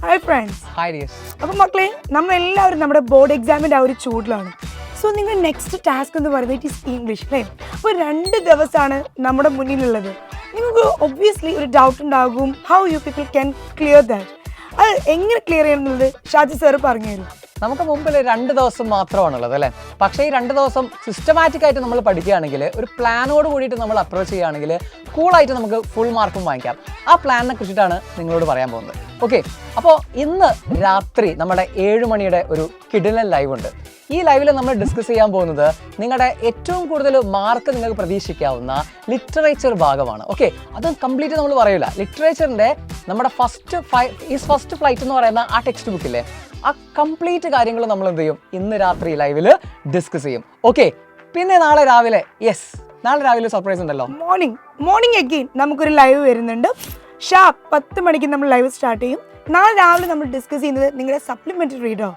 Hi friends. Hi dears. അപ്പോൾ മക്കളെ നമ്മളെല്ലാവരും നമ്മുടെ ബോർഡ് എക്സാമിൻ്റെ ആ ഒരു ചൂടിലാണ്. സോ നിങ്ങളുടെ നെക്സ്റ്റ് ടാസ്ക് എന്ന് പറയുന്നത് ഇറ്റ് ഈസ് ഇംഗ്ലീഷ് അല്ലേ? അപ്പോൾ 2 ദിവസമാണ് നമ്മുടെ മുന്നിലുള്ളത്. നിങ്ങൾക്ക് ഒബ്വിയസ്ലി ഒരു ഡൗട്ട് ഉണ്ടാകും, how you people can clear that. അത് എങ്ങനെ ക്ലിയർ ചെയ്യണമെന്നുള്ളത് ഷാജി സാർ പറഞ്ഞു തരും. നമുക്ക് മുമ്പിൽ 2 ദിവസം മാത്രമാണുള്ളത് അല്ലേ? പക്ഷേ ഈ 2 ദിവസം സിസ്റ്റമാറ്റിക് ആയിട്ട് നമ്മൾ പഠിക്കുകയാണെങ്കിൽ, ഒരു പ്ലാനോട് കൂടിയിട്ട് നമ്മൾ അപ്രോച്ച് ചെയ്യുകയാണെങ്കിൽ കൂളായിട്ട് നമുക്ക് ഫുൾ മാർക്കും വാങ്ങിക്കാം. ആ പ്ലാനിനെ കുറിച്ചിട്ടാണ് നിങ്ങളോട് പറയാൻ പോകുന്നത്. ഓക്കെ, അപ്പോൾ ഇന്ന് രാത്രി നമ്മുടെ 7 മണിയുടെ ഒരു കിടിലൻ ലൈവ് ഉണ്ട്. ഈ ലൈവിൽ നമ്മൾ ഡിസ്കസ് ചെയ്യാൻ പോകുന്നത് നിങ്ങളുടെ ഏറ്റവും കൂടുതൽ മാർക്ക് നിങ്ങൾക്ക് പ്രതീക്ഷിക്കാവുന്ന ലിറ്ററേച്ചർ ഭാഗമാണ്. ഓക്കെ, അത് കംപ്ലീറ്റ് നമ്മൾ പറയില്ല. ലിറ്ററേച്ചറിൻ്റെ നമ്മുടെ ഫസ്റ്റ് ഫ്ലൈറ്റ് എന്ന് പറയുന്ന ആ ടെക്സ്റ്റ് ബുക്കില്ലേ, ആ കംപ്ലീറ്റ് കാര്യങ്ങൾ നമ്മൾ എന്ത് ചെയ്യും, ഇന്ന് രാത്രി ലൈവിൽ ഡിസ്കസ് ചെയ്യും. ഓക്കെ, പിന്നെ നാളെ രാവിലെ സർപ്രൈസ് ഉണ്ടല്ലോ. മോർണിംഗ് അഗെയിൻ നമുക്കൊരു ലൈവ് വരുന്നുണ്ട്. ഷാർപ്പ് 10 മണിക്ക് നമ്മൾ ലൈവ് സ്റ്റാർട്ട് ചെയ്യും. നാളെ രാവിലെ നമ്മൾ ഡിസ്കസ് ചെയ്യുന്നത് നിങ്ങളുടെ supplementary reader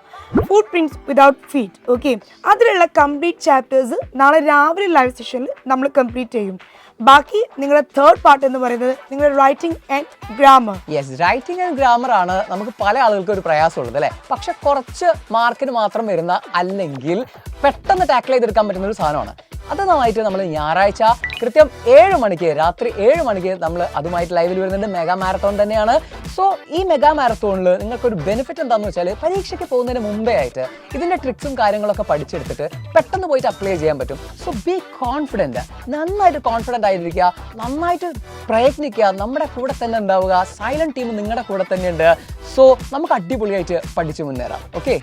footprints without feet. Okay, അതിലുള്ള കംപ്ലീറ്റ് ചാപ്റ്റേഴ്സ് നാളെ രാവിലെ ലൈവ് സെഷനിൽ നമ്മൾ കംപ്ലീറ്റ് ചെയ്യും. ബാക്കി നിങ്ങളുടെ തേർഡ് പാർട്ട് എന്ന് പറയുന്നത് നിങ്ങളുടെ writing and grammar. Yes, writing and grammar ആണ് നമുക്ക് പല ആളുകൾക്കും ഒരു പ്രയാസമുള്ളത് അല്ലേ? പക്ഷെ കുറച്ച് മാർക്കിന് മാത്രം വരുന്ന, അല്ലെങ്കിൽ പെട്ടെന്ന് ടാക്കിൾ ചെയ്തെടുക്കാൻ പറ്റുന്ന ഒരു സാധനമാണ്. അത് നന്നായിട്ട് നമ്മൾ ഞായറാഴ്ച കൃത്യം 7 മണിക്ക്, രാത്രി 7 മണിക്ക് നമ്മൾ അതുമായിട്ട് ലൈവിൽ വരുന്നുണ്ട്. മെഗാ മാരത്തോൺ തന്നെയാണ്. സോ ഈ മെഗാ മാരത്തോണിൽ നിങ്ങൾക്കൊരു ബെനിഫിറ്റ് എന്താണെന്ന് വെച്ചാൽ, പരീക്ഷയ്ക്ക് പോകുന്നതിന് മുമ്പേ ആയിട്ട് ഇതിൻ്റെ ട്രിക്സും കാര്യങ്ങളൊക്കെ പഠിച്ചെടുത്തിട്ട് പെട്ടെന്ന് പോയിട്ട് അപ്ലൈ ചെയ്യാൻ പറ്റും. സോ ബി കോൺഫിഡൻറ്റ്, നന്നായിട്ട് കോൺഫിഡൻ്റ് ആയിരിക്കുക, നന്നായിട്ട് പ്രയത്നിക്കുക, നമ്മുടെ കൂടെ തന്നെ ഉണ്ടാവുക. സൈലന്റ് ടീം നിങ്ങളുടെ കൂടെ തന്നെ ഉണ്ട്. സോ നമുക്ക് അടിപൊളിയായിട്ട് പഠിച്ച് മുന്നേറാം. ഓക്കെ.